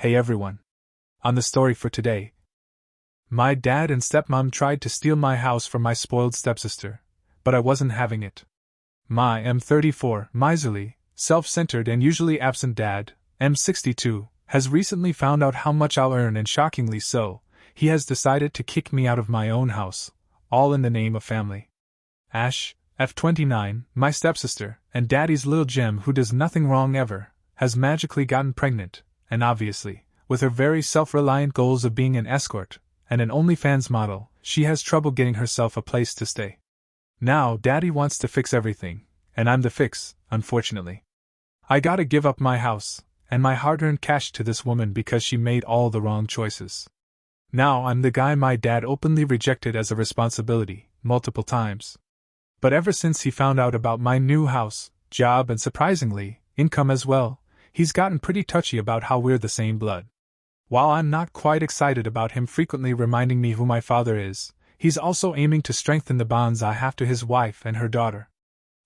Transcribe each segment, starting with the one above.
Hey everyone. On the story for today. My dad and stepmom tried to steal my house from my spoiled stepsister, but I wasn't having it. My M34, miserly, self-centered and usually absent dad, M62, has recently found out how much I'll earn, and shockingly so, he has decided to kick me out of my own house, all in the name of family. Ash, F29, my stepsister, and daddy's little gem who does nothing wrong ever, has magically gotten pregnant, and obviously, with her very self-reliant goals of being an escort and an OnlyFans model, she has trouble getting herself a place to stay. Now daddy wants to fix everything, and I'm the fix, unfortunately. I gotta give up my house and my hard-earned cash to this woman because she made all the wrong choices. Now I'm the guy my dad openly rejected as a responsibility, multiple times. But ever since he found out about my new house, job and surprisingly, income as well, he's gotten pretty touchy about how we're the same blood. While I'm not quite excited about him frequently reminding me who my father is, he's also aiming to strengthen the bonds I have to his wife and her daughter.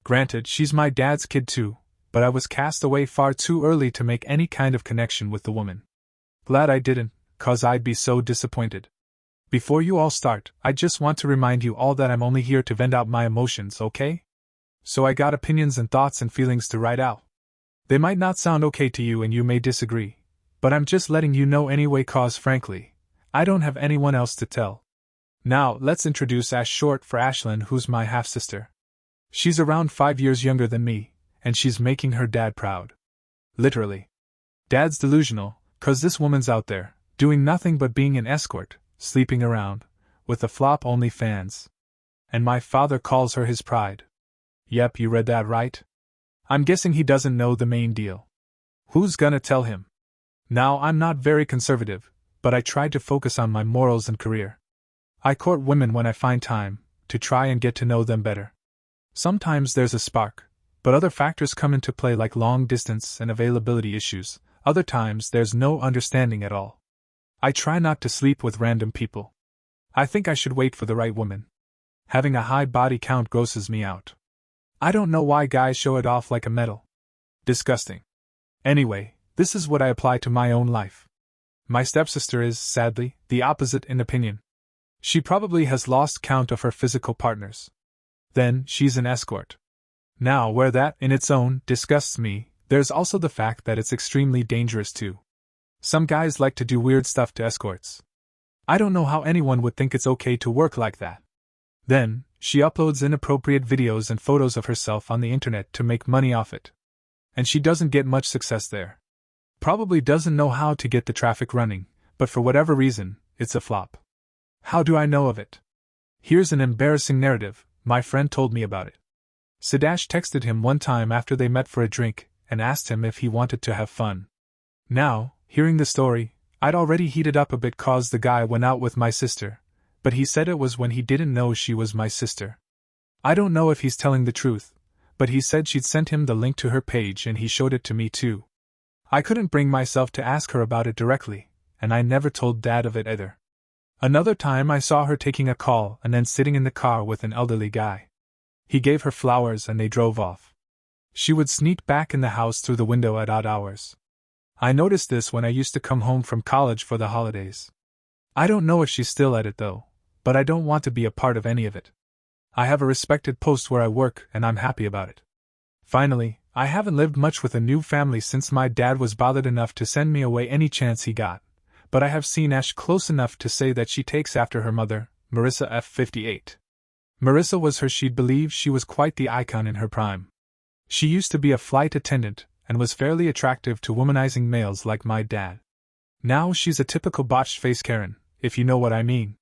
Granted, she's my dad's kid too, but I was cast away far too early to make any kind of connection with the woman. Glad I didn't, 'cause I'd be so disappointed. Before you all start, I just want to remind you all that I'm only here to vent out my emotions, okay? So I got opinions and thoughts and feelings to write out. They might not sound okay to you and you may disagree, but I'm just letting you know anyway, 'cause frankly, I don't have anyone else to tell. Now, let's introduce Ash, short for Ashlyn, who's my half-sister. She's around 5 years younger than me, and she's making her dad proud. Literally. Dad's delusional, 'cause this woman's out there, doing nothing but being an escort, sleeping around, with the flop OnlyFans. And my father calls her his pride. Yep, you read that right. I'm guessing he doesn't know the main deal. Who's gonna tell him? Now, I'm not very conservative, but I try to focus on my morals and career. I court women when I find time, to try and get to know them better. Sometimes there's a spark, but other factors come into play like long distance and availability issues. Other times there's no understanding at all. I try not to sleep with random people. I think I should wait for the right woman. Having a high body count grosses me out. I don't know why guys show it off like a medal. Disgusting. Anyway, this is what I apply to my own life. My stepsister is, sadly, the opposite in opinion. She probably has lost count of her physical partners. Then, she's an escort. Now, where that, in its own, disgusts me, there's also the fact that it's extremely dangerous too. Some guys like to do weird stuff to escorts. I don't know how anyone would think it's okay to work like that. Then, she uploads inappropriate videos and photos of herself on the internet to make money off it. And she doesn't get much success there. Probably doesn't know how to get the traffic running, but for whatever reason, it's a flop. How do I know of it? Here's an embarrassing narrative. My friend told me about it. Sidash texted him one time after they met for a drink, and asked him if he wanted to have fun. Now, hearing the story, I'd already heated up a bit 'cause the guy went out with my sister, but he said it was when he didn't know she was my sister. I don't know if he's telling the truth, but he said she'd sent him the link to her page and he showed it to me too. I couldn't bring myself to ask her about it directly, and I never told Dad of it either. Another time I saw her taking a call and then sitting in the car with an elderly guy. He gave her flowers and they drove off. She would sneak back in the house through the window at odd hours. I noticed this when I used to come home from college for the holidays. I don't know if she's still at it though, but I don't want to be a part of any of it. I have a respected post where I work and I'm happy about it. Finally, I haven't lived much with a new family since my dad was bothered enough to send me away any chance he got, but I have seen Ash close enough to say that she takes after her mother, Marissa F58. Marissa was her. She'd believe she was quite the icon in her prime. She used to be a flight attendant and was fairly attractive to womanizing males like my dad. Now she's a typical botched face Karen, if you know what I mean.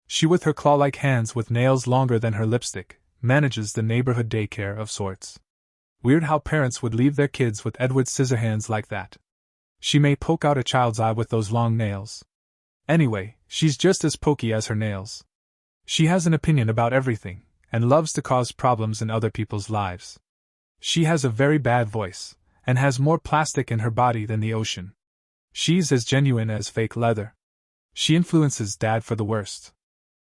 She, with her claw-like hands with nails longer than her lipstick, manages the neighborhood daycare of sorts. Weird how parents would leave their kids with Edward Scissorhands like that. She may poke out a child's eye with those long nails. Anyway, she's just as pokey as her nails. She has an opinion about everything, and loves to cause problems in other people's lives. She has a very bad voice, and has more plastic in her body than the ocean. She's as genuine as fake leather. She influences Dad for the worst.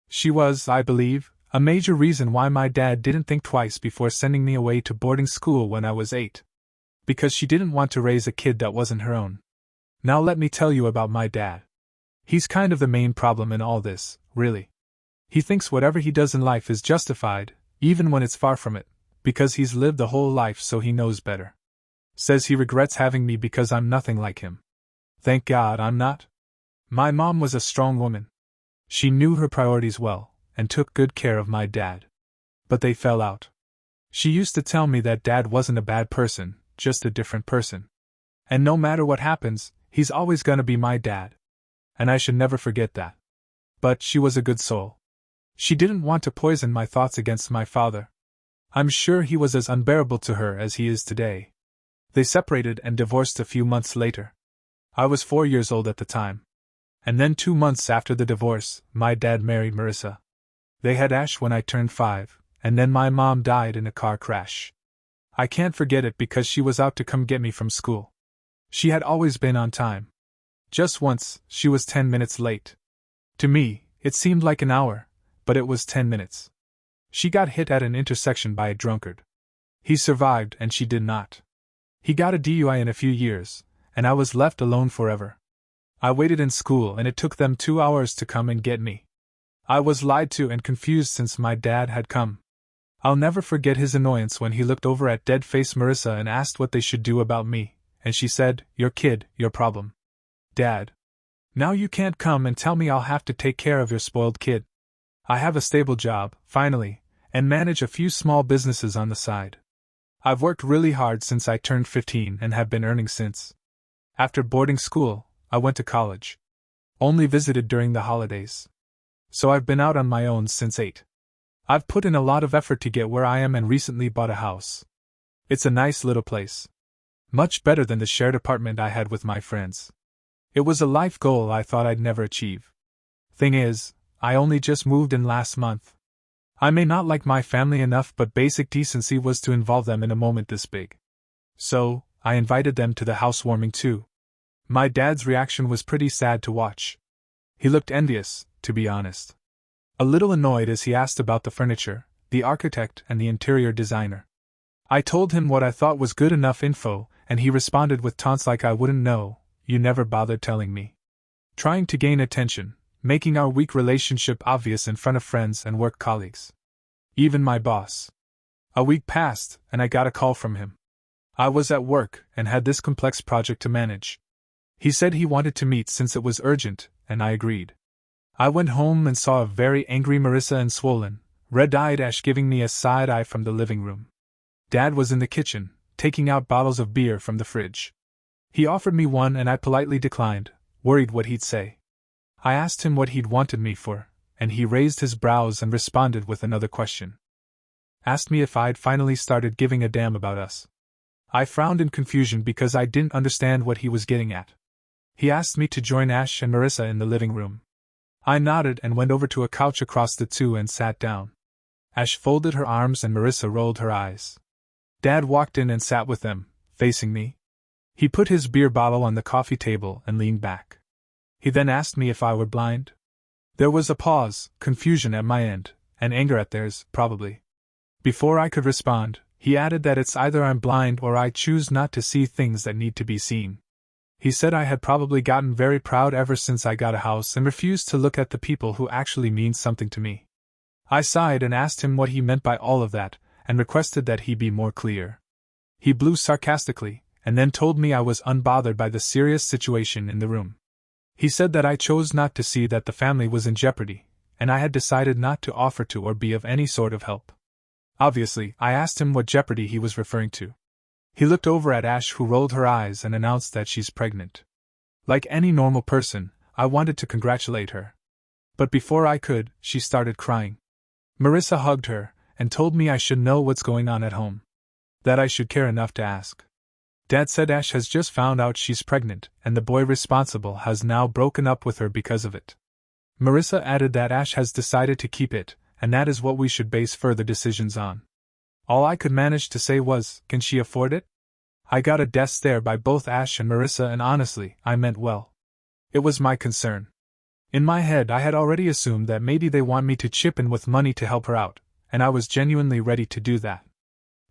She was, I believe, a major reason why my dad didn't think twice before sending me away to boarding school when I was 8. Because she didn't want to raise a kid that wasn't her own. Now let me tell you about my dad. He's kind of the main problem in all this, really. He thinks whatever he does in life is justified, even when it's far from it, because he's lived the whole life so he knows better. Says he regrets having me because I'm nothing like him. Thank God I'm not. My mom was a strong woman. She knew her priorities well, and took good care of my dad. But they fell out. She used to tell me that Dad wasn't a bad person, just a different person. And no matter what happens, he's always gonna be my dad. And I should never forget that. But she was a good soul. She didn't want to poison my thoughts against my father. I'm sure he was as unbearable to her as he is today. They separated and divorced a few months later. I was 4 years old at the time. And then 2 months after the divorce, my dad married Marissa. They had Ash when I turned 5, and then my mom died in a car crash. I can't forget it because she was out to come get me from school. She had always been on time. Just once, she was 10 minutes late. To me, it seemed like an hour, but it was 10 minutes. She got hit at an intersection by a drunkard. He survived and she did not. He got a DUI in a few years, and I was left alone forever. I waited in school and it took them 2 hours to come and get me. I was lied to and confused since my dad had come. I'll never forget his annoyance when he looked over at dead-faced Marissa and asked what they should do about me, and she said, "Your kid, your problem. Dad. Now you can't come and tell me I'll have to take care of your spoiled kid. I have a stable job, finally, and manage a few small businesses on the side. I've worked really hard since I turned 15 and have been earning since. After boarding school, I went to college. Only visited during the holidays. So I've been out on my own since 8. I've put in a lot of effort to get where I am and recently bought a house. It's a nice little place. Much better than the shared apartment I had with my friends. It was a life goal I thought I'd never achieve. Thing is, I only just moved in last month. I may not like my family enough, but basic decency was to involve them in a moment this big. So, I invited them to the housewarming too. My dad's reaction was pretty sad to watch. He looked envious, to be honest. A little annoyed as he asked about the furniture, the architect, and the interior designer. I told him what I thought was good enough info, and he responded with taunts like I wouldn't know, "You never bothered telling me." Trying to gain attention, making our weak relationship obvious in front of friends and work colleagues. Even my boss. A week passed, and I got a call from him. I was at work and had this complex project to manage. He said he wanted to meet since it was urgent, and I agreed. I went home and saw a very angry Marissa and swollen, red-eyed Ash giving me a side eye from the living room. Dad was in the kitchen, taking out bottles of beer from the fridge. He offered me one and I politely declined, worried what he'd say. I asked him what he'd wanted me for, and he raised his brows and responded with another question. Asked me if I'd finally started giving a damn about us. I frowned in confusion because I didn't understand what he was getting at. He asked me to join Ash and Marissa in the living room. I nodded and went over to a couch across the two and sat down. Ash folded her arms and Marissa rolled her eyes. Dad walked in and sat with them, facing me. He put his beer bottle on the coffee table and leaned back. He then asked me if I were blind. There was a pause, confusion at my end, and anger at theirs, probably. Before I could respond, he added that it's either I'm blind or I choose not to see things that need to be seen. He said I had probably gotten very proud ever since I got a house and refused to look at the people who actually mean something to me. I sighed and asked him what he meant by all of that, and requested that he be more clear. He blew sarcastically, and then told me I was unbothered by the serious situation in the room. He said that I chose not to see that the family was in jeopardy, and I had decided not to offer to or be of any sort of help. Obviously, I asked him what jeopardy he was referring to. He looked over at Ash, who rolled her eyes and announced that she's pregnant. Like any normal person, I wanted to congratulate her. But before I could, she started crying. Marissa hugged her, and told me I should know what's going on at home. That I should care enough to ask. Dad said Ash has just found out she's pregnant, and the boy responsible has now broken up with her because of it. Marissa added that Ash has decided to keep it, and that is what we should base further decisions on. All I could manage to say was, "Can she afford it?" I got a death stare by both Ash and Marissa, and honestly, I meant well. It was my concern. In my head I had already assumed that maybe they want me to chip in with money to help her out, and I was genuinely ready to do that.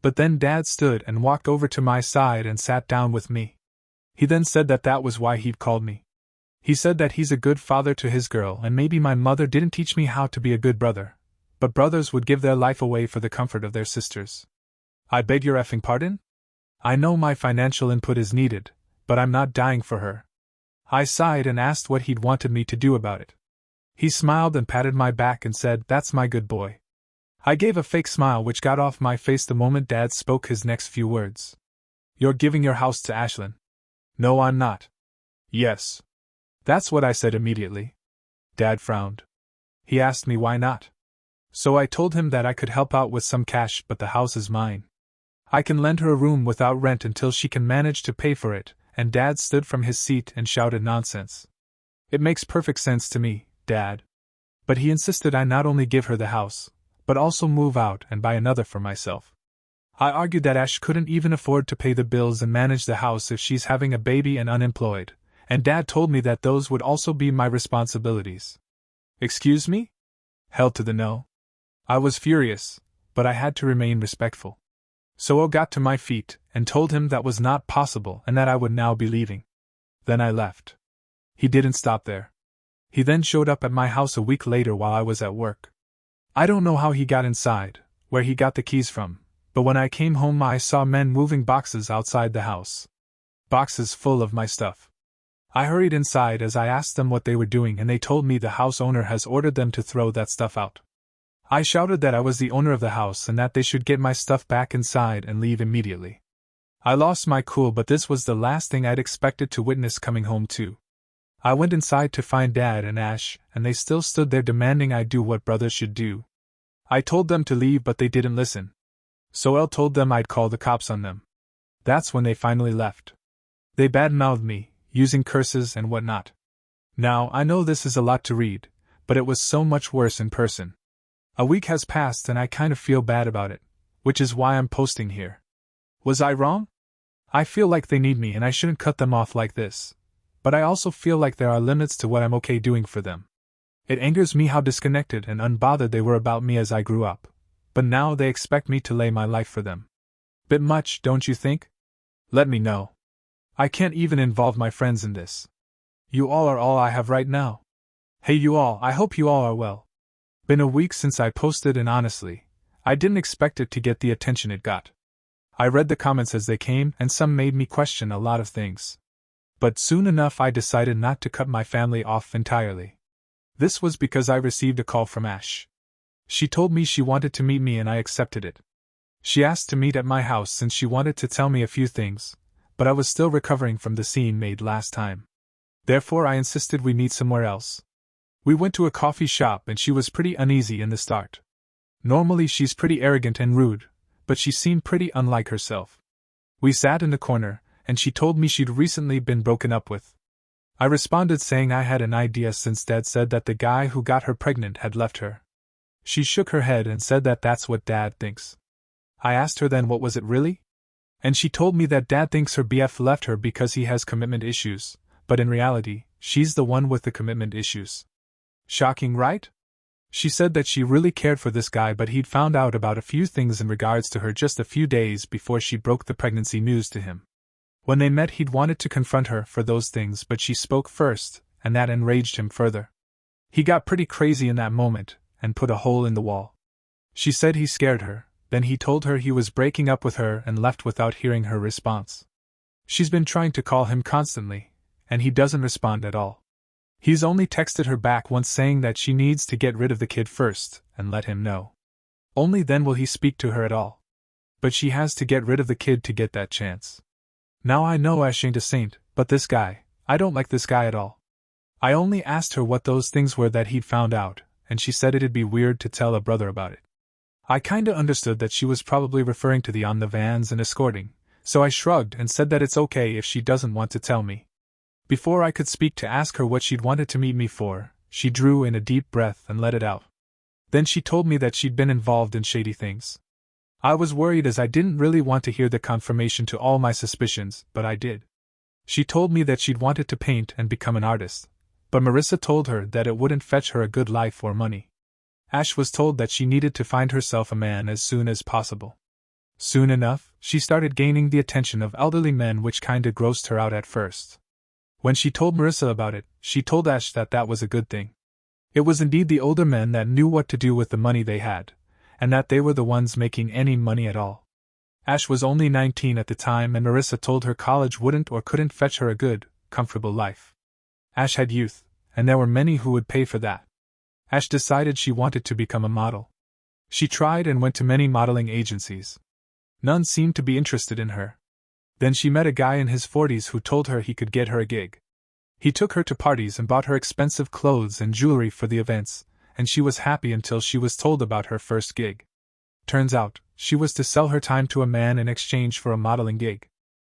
But then Dad stood and walked over to my side and sat down with me. He then said that that was why he'd called me. He said that he's a good father to his girl and maybe my mother didn't teach me how to be a good brother, but brothers would give their life away for the comfort of their sisters. I beg your effing pardon? I know my financial input is needed, but I'm not dying for her. I sighed and asked what he'd wanted me to do about it. He smiled and patted my back and said, "That's my good boy." I gave a fake smile which got off my face the moment Dad spoke his next few words. "You're giving your house to Ashlyn." "No, I'm not." "Yes." That's what I said immediately. Dad frowned. He asked me why not. So I told him that I could help out with some cash, but the house is mine. I can lend her a room without rent until she can manage to pay for it, and Dad stood from his seat and shouted nonsense. "It makes perfect sense to me, Dad." But he insisted I not only give her the house, but also move out and buy another for myself. I argued that Ash couldn't even afford to pay the bills and manage the house if she's having a baby and unemployed, and Dad told me that those would also be my responsibilities. Excuse me? Hell to the no. I was furious, but I had to remain respectful. So I got to my feet and told him that was not possible and that I would now be leaving. Then I left. He didn't stop there. He then showed up at my house a week later while I was at work. I don't know how he got inside, where he got the keys from, but when I came home I saw men moving boxes outside the house. Boxes full of my stuff. I hurried inside as I asked them what they were doing and they told me the house owner has ordered them to throw that stuff out. I shouted that I was the owner of the house and that they should get my stuff back inside and leave immediately. I lost my cool, but this was the last thing I'd expected to witness coming home too. I went inside to find Dad and Ash, and they still stood there demanding I do what brothers should do. I told them to leave, but they didn't listen. So Elle told them I'd call the cops on them. That's when they finally left. They badmouthed me, using curses and whatnot. Now, I know this is a lot to read, but it was so much worse in person. A week has passed and I kind of feel bad about it, which is why I'm posting here. Was I wrong? I feel like they need me and I shouldn't cut them off like this, but I also feel like there are limits to what I'm okay doing for them. It angers me how disconnected and unbothered they were about me as I grew up, but now they expect me to lay my life for them. Bit much, don't you think? Let me know. I can't even involve my friends in this. You all are all I have right now. Hey you all, I hope you all are well. Been a week since I posted and honestly, I didn't expect it to get the attention it got. I read the comments as they came and some made me question a lot of things. But soon enough I decided not to cut my family off entirely. This was because I received a call from Ash. She told me she wanted to meet me and I accepted it. She asked to meet at my house since she wanted to tell me a few things, but I was still recovering from the scene made last time. Therefore I insisted we meet somewhere else. We went to a coffee shop and she was pretty uneasy in the start. Normally she's pretty arrogant and rude, but she seemed pretty unlike herself. We sat in the corner, and she told me she'd recently been broken up with. I responded saying I had an idea since Dad said that the guy who got her pregnant had left her. She shook her head and said that that's what Dad thinks. I asked her then what was it really? And she told me that Dad thinks her BF left her because he has commitment issues, but in reality, she's the one with the commitment issues. Shocking, right? She said that she really cared for this guy, but he'd found out about a few things in regards to her just a few days before she broke the pregnancy news to him. When they met he'd wanted to confront her for those things, but she spoke first, and that enraged him further. He got pretty crazy in that moment, and put a hole in the wall. She said he scared her, then he told her he was breaking up with her and left without hearing her response. She's been trying to call him constantly, and he doesn't respond at all. He's only texted her back once saying that she needs to get rid of the kid first, and let him know. Only then will he speak to her at all. But she has to get rid of the kid to get that chance. Now I know Ash ain't a saint, but this guy, I don't like this guy at all. I only asked her what those things were that he'd found out, and she said it'd be weird to tell a brother about it. I kinda understood that she was probably referring to the on the vans and escorting, so I shrugged and said that it's okay if she doesn't want to tell me. Before I could speak to ask her what she'd wanted to meet me for, she drew in a deep breath and let it out. Then she told me that she'd been involved in shady things. I was worried as I didn't really want to hear the confirmation to all my suspicions, but I did. She told me that she'd wanted to paint and become an artist, but Marissa told her that it wouldn't fetch her a good life or money. Ash was told that she needed to find herself a man as soon as possible. Soon enough, she started gaining the attention of elderly men, which kinda grossed her out at first. When she told Marissa about it, she told Ash that that was a good thing. It was indeed the older men that knew what to do with the money they had, and that they were the ones making any money at all. Ash was only 19 at the time, and Marissa told her college wouldn't or couldn't fetch her a good, comfortable life. Ash had youth, and there were many who would pay for that. Ash decided she wanted to become a model. She tried and went to many modeling agencies. None seemed to be interested in her. Then she met a guy in his 40s who told her he could get her a gig. He took her to parties and bought her expensive clothes and jewelry for the events, and she was happy until she was told about her first gig. Turns out, she was to sell her time to a man in exchange for a modeling gig.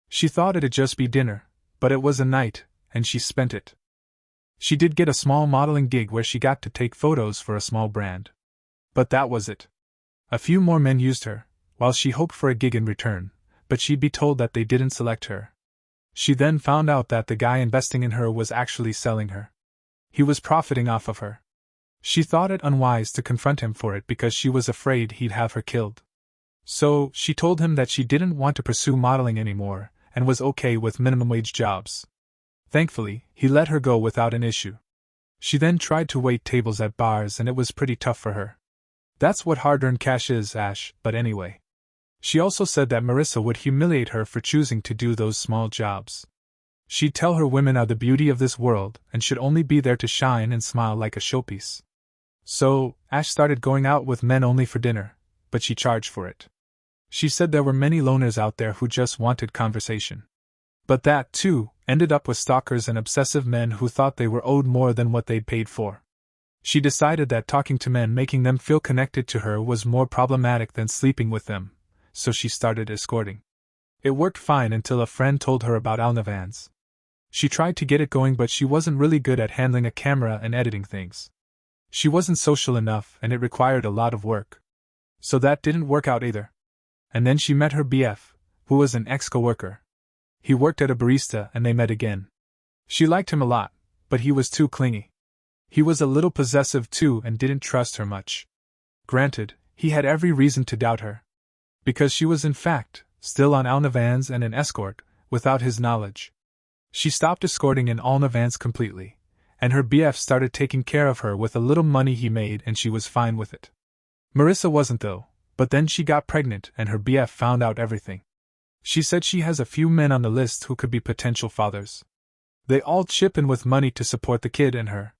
She thought it'd just be dinner, but it was a night, and she spent it. She did get a small modeling gig where she got to take photos for a small brand. But that was it. A few more men used her, while she hoped for a gig in return, but she'd be told that they didn't select her. She then found out that the guy investing in her was actually selling her. He was profiting off of her. She thought it unwise to confront him for it because she was afraid he'd have her killed. So, she told him that she didn't want to pursue modeling anymore, and was okay with minimum-wage jobs. Thankfully, he let her go without an issue. She then tried to wait tables at bars, and it was pretty tough for her. That's what hard-earned cash is, Ash, but anyway. She also said that Marissa would humiliate her for choosing to do those small jobs. She'd tell her women are the beauty of this world and should only be there to shine and smile like a showpiece. So, Ash started going out with men only for dinner, but she charged for it. She said there were many loners out there who just wanted conversation. But that, too, ended up with stalkers and obsessive men who thought they were owed more than what they'd paid for. She decided that talking to men making them feel connected to her was more problematic than sleeping with them, so she started escorting. It worked fine until a friend told her about OnlyFans. She tried to get it going, but she wasn't really good at handling a camera and editing things. She wasn't social enough, and it required a lot of work. So that didn't work out either. And then she met her BF, who was an ex-coworker. He worked at a barista and they met again. She liked him a lot, but he was too clingy. He was a little possessive too and didn't trust her much. Granted, he had every reason to doubt her. Because she was in fact still on OnlyFans and an escort, without his knowledge. She stopped escorting in OnlyFans completely, and her BF started taking care of her with a little money he made, and she was fine with it. Marissa wasn't though, but then she got pregnant and her BF found out everything. She said she has a few men on the list who could be potential fathers. They all chip in with money to support the kid and her.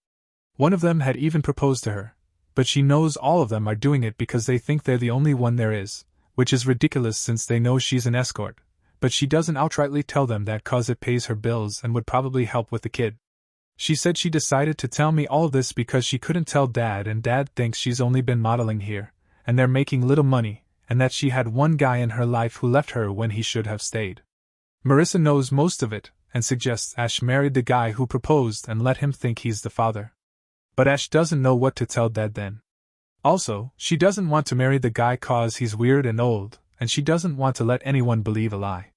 One of them had even proposed to her, but she knows all of them are doing it because they think they're the only one there is, which is ridiculous since they know she's an escort, but she doesn't outrightly tell them that cause it pays her bills and would probably help with the kid. She said she decided to tell me all of this because she couldn't tell Dad, and Dad thinks she's only been modeling here, and they're making little money, and that she had one guy in her life who left her when he should have stayed. Marissa knows most of it, and suggests Ash married the guy who proposed and let him think he's the father. But Ash doesn't know what to tell Dad then. Also, she doesn't want to marry the guy cause he's weird and old, and she doesn't want to let anyone believe a lie.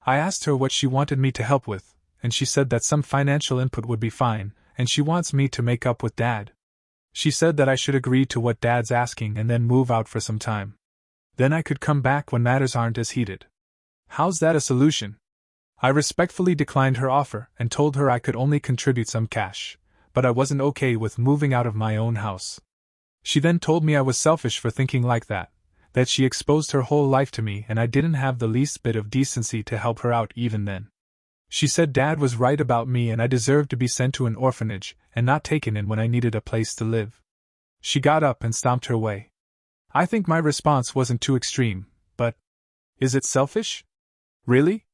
I asked her what she wanted me to help with, and she said that some financial input would be fine, and she wants me to make up with Dad. She said that I should agree to what Dad's asking and then move out for some time. Then I could come back when matters aren't as heated. How's that a solution? I respectfully declined her offer and told her I could only contribute some cash, but I wasn't okay with moving out of my own house. She then told me I was selfish for thinking like that she exposed her whole life to me and I didn't have the least bit of decency to help her out even then. She said Dad was right about me and I deserved to be sent to an orphanage and not taken in when I needed a place to live. She got up and stomped her way. I think my response wasn't too extreme, but is it selfish? Really?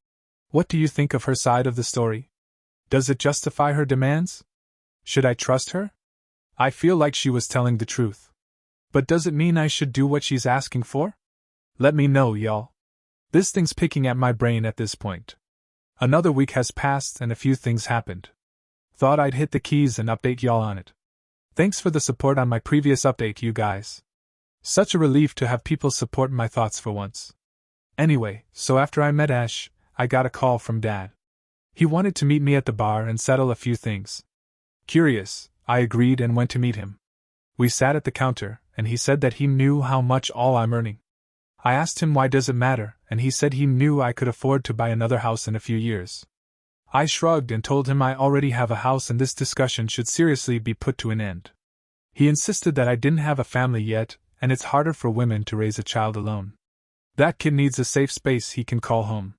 What do you think of her side of the story? Does it justify her demands? Should I trust her? I feel like she was telling the truth. But does it mean I should do what she's asking for? Let me know, y'all. This thing's picking at my brain at this point. Another week has passed and a few things happened. Thought I'd hit the keys and update y'all on it. Thanks for the support on my previous update, you guys. Such a relief to have people support my thoughts for once. Anyway, so after I met Ash, I got a call from Dad. He wanted to meet me at the bar and settle a few things. Curious, I agreed and went to meet him. We sat at the counter, and he said that he knew how much all I'm earning. I asked him why does it matter, and he said he knew I could afford to buy another house in a few years. I shrugged and told him I already have a house and this discussion should seriously be put to an end. He insisted that I didn't have a family yet, and it's harder for women to raise a child alone. That kid needs a safe space he can call home.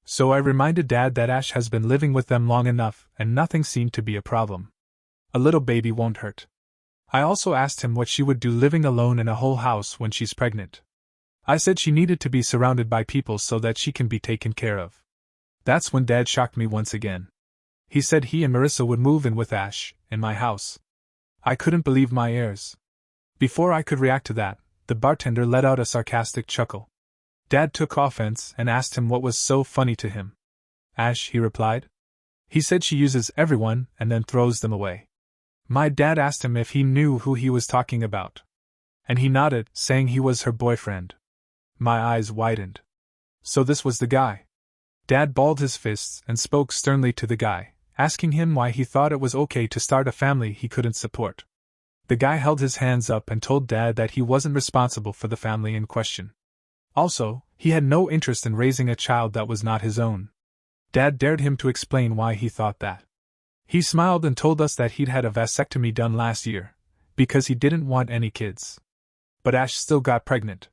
So I reminded Dad that Ash has been living with them long enough and nothing seemed to be a problem. A little baby won't hurt. I also asked him what she would do living alone in a whole house when she's pregnant. I said she needed to be surrounded by people so that she can be taken care of. That's when Dad shocked me once again. He said he and Marissa would move in with Ash, in my house. I couldn't believe my ears. Before I could react to that, the bartender let out a sarcastic chuckle. Dad took offense and asked him what was so funny to him. Ash, he replied. He said she uses everyone and then throws them away. My dad asked him if he knew who he was talking about. And he nodded, saying he was her boyfriend. My eyes widened. So this was the guy. Dad balled his fists and spoke sternly to the guy, asking him why he thought it was okay to start a family he couldn't support. The guy held his hands up and told Dad that he wasn't responsible for the family in question. Also, he had no interest in raising a child that was not his own. Dad dared him to explain why he thought that. He smiled and told us that he'd had a vasectomy done last year, because he didn't want any kids. But Ash still got pregnant.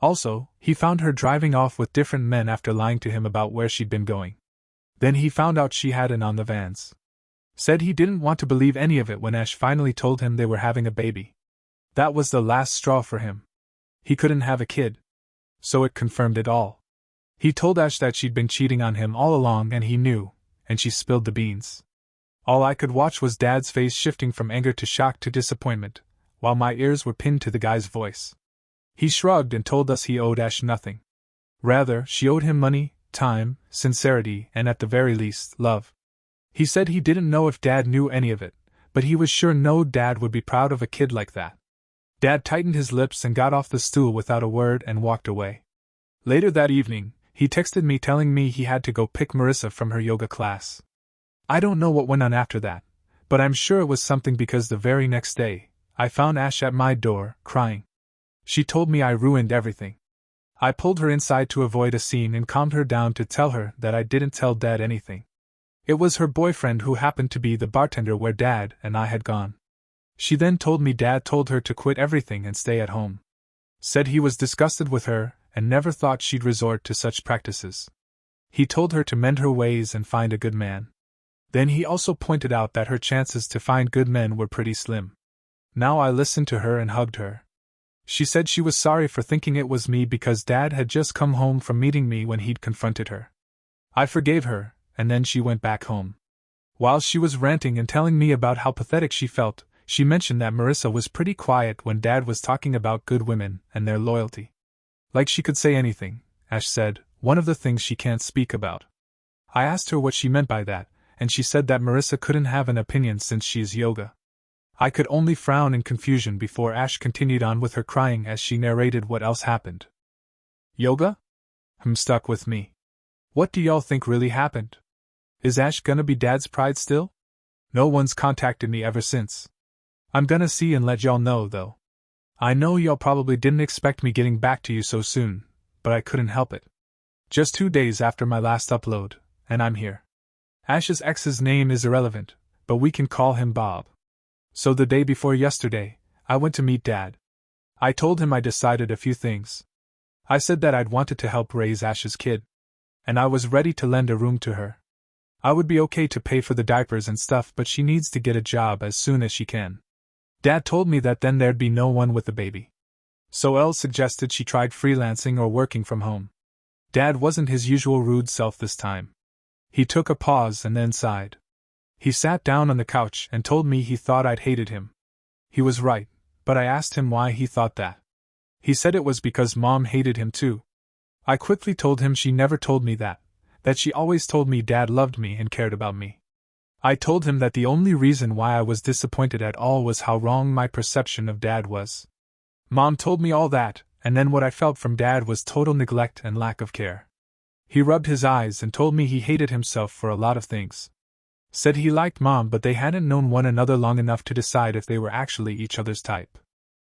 Also, he found her driving off with different men after lying to him about where she'd been going. Then he found out she had an on the vans. Said he didn't want to believe any of it when Ash finally told him they were having a baby. That was the last straw for him. He couldn't have a kid. So it confirmed it all. He told Ash that she'd been cheating on him all along and he knew, and she spilled the beans. All I could watch was Dad's face shifting from anger to shock to disappointment, while my ears were pinned to the guy's voice. He shrugged and told us he owed Ash nothing. Rather, she owed him money, time, sincerity, and at the very least, love. He said he didn't know if Dad knew any of it, but he was sure no dad would be proud of a kid like that. Dad tightened his lips and got off the stool without a word and walked away. Later that evening, he texted me telling me he had to go pick Marissa from her yoga class. I don't know what went on after that, but I'm sure it was something because the very next day, I found Ash at my door, crying. She told me I ruined everything. I pulled her inside to avoid a scene and calmed her down to tell her that I didn't tell Dad anything. It was her boyfriend who happened to be the bartender where Dad and I had gone. She then told me Dad told her to quit everything and stay at home. Said he was disgusted with her and never thought she'd resort to such practices. He told her to mend her ways and find a good man. Then he also pointed out that her chances to find good men were pretty slim. Now I listened to her and hugged her. She said she was sorry for thinking it was me because Dad had just come home from meeting me when he'd confronted her. I forgave her, and then she went back home. While she was ranting and telling me about how pathetic she felt, she mentioned that Marissa was pretty quiet when Dad was talking about good women and their loyalty. Like she could say anything, Ash said, one of the things she can't speak about. I asked her what she meant by that, and she said that Marissa couldn't have an opinion since she's yoga. I could only frown in confusion before Ash continued on with her crying as she narrated what else happened. Yoga? Stuck with me. What do y'all think really happened? Is Ash gonna be Dad's pride still? No one's contacted me ever since. I'm gonna see and let y'all know, though. I know y'all probably didn't expect me getting back to you so soon, but I couldn't help it. Just 2 days after my last upload, and I'm here. Ash's ex's name is irrelevant, but we can call him Bob. So the day before yesterday, I went to meet Dad. I told him I decided a few things. I said that I'd wanted to help raise Ash's kid. And I was ready to lend a room to her. I would be okay to pay for the diapers and stuff, but she needs to get a job as soon as she can. Dad told me that then there'd be no one with the baby. So Elle suggested she tried freelancing or working from home. Dad wasn't his usual rude self this time. He took a pause and then sighed. He sat down on the couch and told me he thought I'd hated him. He was right, but I asked him why he thought that. He said it was because Mom hated him too. I quickly told him she never told me that she always told me Dad loved me and cared about me. I told him that the only reason why I was disappointed at all was how wrong my perception of Dad was. Mom told me all that, and then what I felt from Dad was total neglect and lack of care. He rubbed his eyes and told me he hated himself for a lot of things. Said he liked Mom, but they hadn't known one another long enough to decide if they were actually each other's type.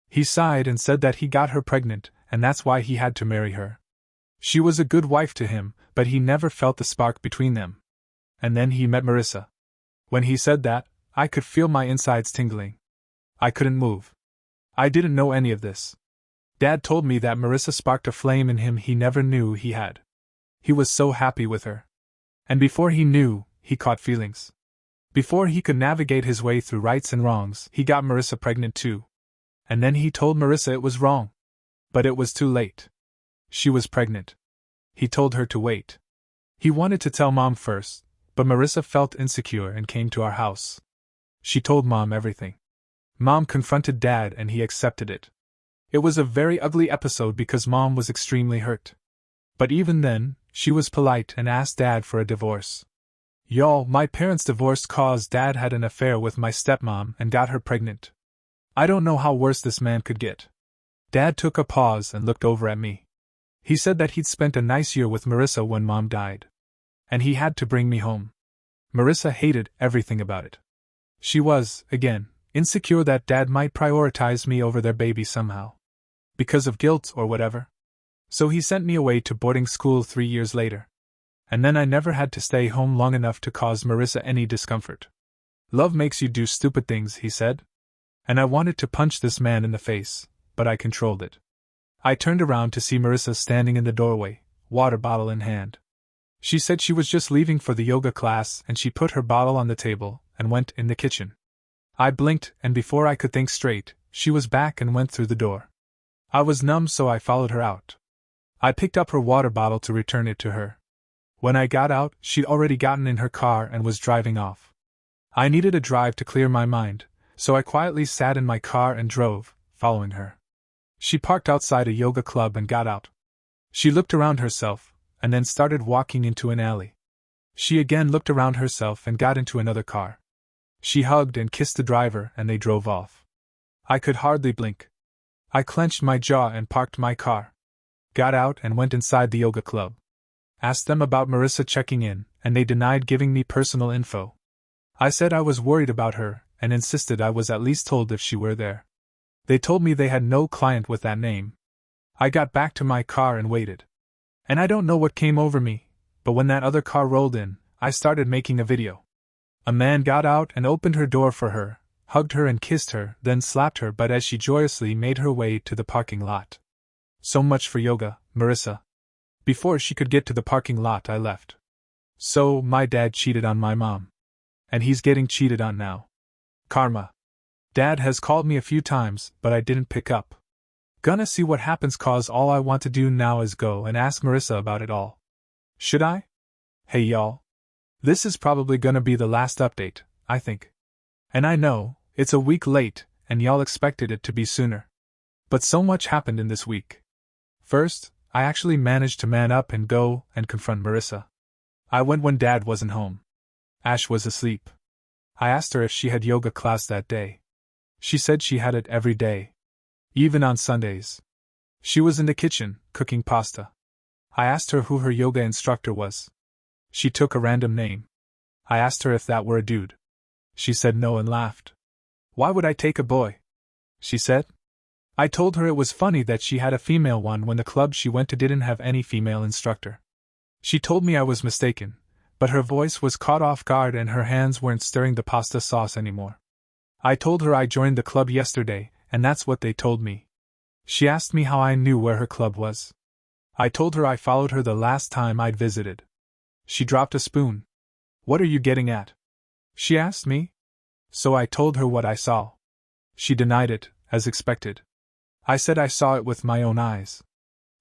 He sighed and said that he got her pregnant, and that's why he had to marry her. She was a good wife to him, but he never felt the spark between them. And then he met Marissa. When he said that, I could feel my insides tingling. I couldn't move. I didn't know any of this. Dad told me that Marissa sparked a flame in him he never knew he had. He was so happy with her. And before he knew, he caught feelings. Before he could navigate his way through rights and wrongs, he got Marissa pregnant too. And then he told Marissa it was wrong. But it was too late. She was pregnant. He told her to wait. He wanted to tell Mom first, but Marissa felt insecure and came to our house. She told Mom everything. Mom confronted Dad and he accepted it. It was a very ugly episode because Mom was extremely hurt. But even then, she was polite and asked Dad for a divorce. Y'all, my parents divorced cause Dad had an affair with my stepmom and got her pregnant. I don't know how worse this man could get. Dad took a pause and looked over at me. He said that he'd spent a nice year with Marissa when Mom died. And he had to bring me home. Marissa hated everything about it. She was, again, insecure that Dad might prioritize me over their baby somehow. Because of guilt or whatever. So he sent me away to boarding school 3 years later. And then I never had to stay home long enough to cause Marissa any discomfort. Love makes you do stupid things, he said. And I wanted to punch this man in the face, but I controlled it. I turned around to see Marissa standing in the doorway, water bottle in hand. She said she was just leaving for the yoga class and she put her bottle on the table and went in the kitchen. I blinked and before I could think straight, she was back and went through the door. I was numb so I followed her out. I picked up her water bottle to return it to her. When I got out, she'd already gotten in her car and was driving off. I needed a drive to clear my mind, so I quietly sat in my car and drove, following her. She parked outside a yoga club and got out. She looked around herself, and then started walking into an alley. She again looked around herself and got into another car. She hugged and kissed the driver and they drove off. I could hardly blink. I clenched my jaw and parked my car. Got out and went inside the yoga club. Asked them about Marissa checking in, and they denied giving me personal info. I said I was worried about her, and insisted I was at least told if she were there. They told me they had no client with that name. I got back to my car and waited. And I don't know what came over me, but when that other car rolled in, I started making a video. A man got out and opened her door for her, hugged her and kissed her, then slapped her but as she joyously made her way to the parking lot. So much for yoga, Marissa. Before she could get to the parking lot I left. So, my dad cheated on my mom. And he's getting cheated on now. Karma. Dad has called me a few times, but I didn't pick up. Gonna see what happens cause all I want to do now is go and ask Marissa about it all. Should I? Hey y'all. This is probably gonna be the last update, I think. And I know, it's a week late, and y'all expected it to be sooner. But so much happened in this week. First, I actually managed to man up and go and confront Marissa. I went when Dad wasn't home. Ash was asleep. I asked her if she had yoga class that day. She said she had it every day. Even on Sundays. She was in the kitchen, cooking pasta. I asked her who her yoga instructor was. She took a random name. I asked her if that were a dude. She said no and laughed. Why would I take a boy? She said. I told her it was funny that she had a female one when the club she went to didn't have any female instructor. She told me I was mistaken, but her voice was caught off guard and her hands weren't stirring the pasta sauce anymore. I told her I joined the club yesterday, and that's what they told me. She asked me how I knew where her club was. I told her I followed her the last time I'd visited. She dropped a spoon. What are you getting at? She asked me. So I told her what I saw. She denied it, as expected. I said I saw it with my own eyes.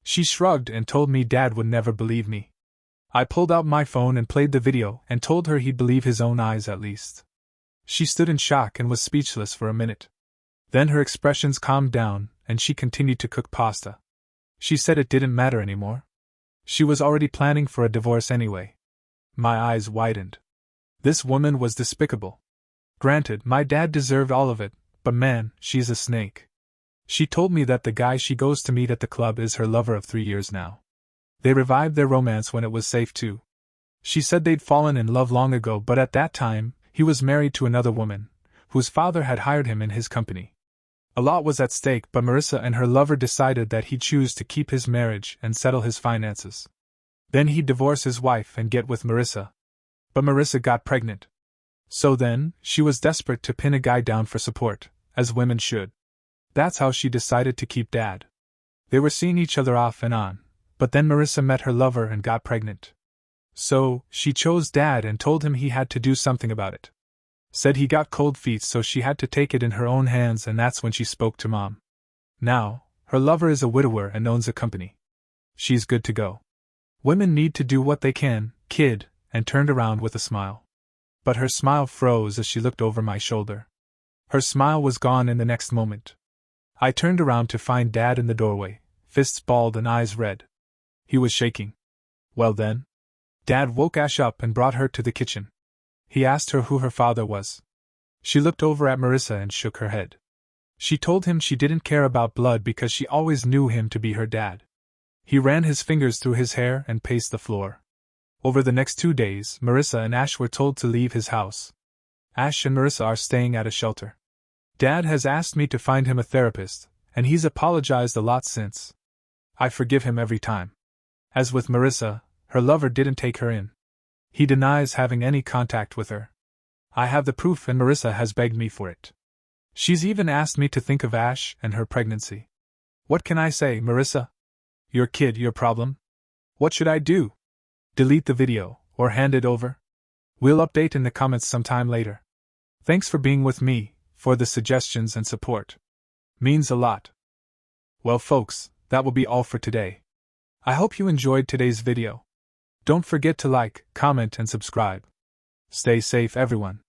She shrugged and told me Dad would never believe me. I pulled out my phone and played the video and told her he'd believe his own eyes at least. She stood in shock and was speechless for a minute. Then her expressions calmed down and she continued to cook pasta. She said it didn't matter anymore. She was already planning for a divorce anyway. My eyes widened. This woman was despicable. Granted, my dad deserved all of it, but man, she's a snake. She told me that the guy she goes to meet at the club is her lover of 3 years now. They revived their romance when it was safe too. She said they'd fallen in love long ago, but at that time, he was married to another woman, whose father had hired him in his company. A lot was at stake, but Marissa and her lover decided that he'd choose to keep his marriage and settle his finances. Then he'd divorce his wife and get with Marissa. But Marissa got pregnant. So then, she was desperate to pin a guy down for support, as women should. That's how she decided to keep Dad. They were seeing each other off and on, but then Marissa met her lover and got pregnant. So, she chose Dad and told him he had to do something about it. Said he got cold feet, so she had to take it in her own hands, and that's when she spoke to Mom. Now, her lover is a widower and owns a company. She's good to go. Women need to do what they can, kid, and turned around with a smile. But her smile froze as she looked over my shoulder. Her smile was gone in the next moment. I turned around to find Dad in the doorway, fists balled and eyes red. He was shaking. Well then? Dad woke Ash up and brought her to the kitchen. He asked her who her father was. She looked over at Marissa and shook her head. She told him she didn't care about blood because she always knew him to be her dad. He ran his fingers through his hair and paced the floor. Over the next 2 days, Marissa and Ash were told to leave his house. Ash and Marissa are staying at a shelter. Dad has asked me to find him a therapist, and he's apologized a lot since. I forgive him every time. As with Marissa, her lover didn't take her in. He denies having any contact with her. I have the proof, and Marissa has begged me for it. She's even asked me to think of Ash and her pregnancy. What can I say, Marissa? Your kid, your problem? What should I do? Delete the video, or hand it over? We'll update in the comments sometime later. Thanks for being with me, for the suggestions and support. Means a lot. Well folks, that will be all for today. I hope you enjoyed today's video. Don't forget to like, comment and subscribe. Stay safe everyone.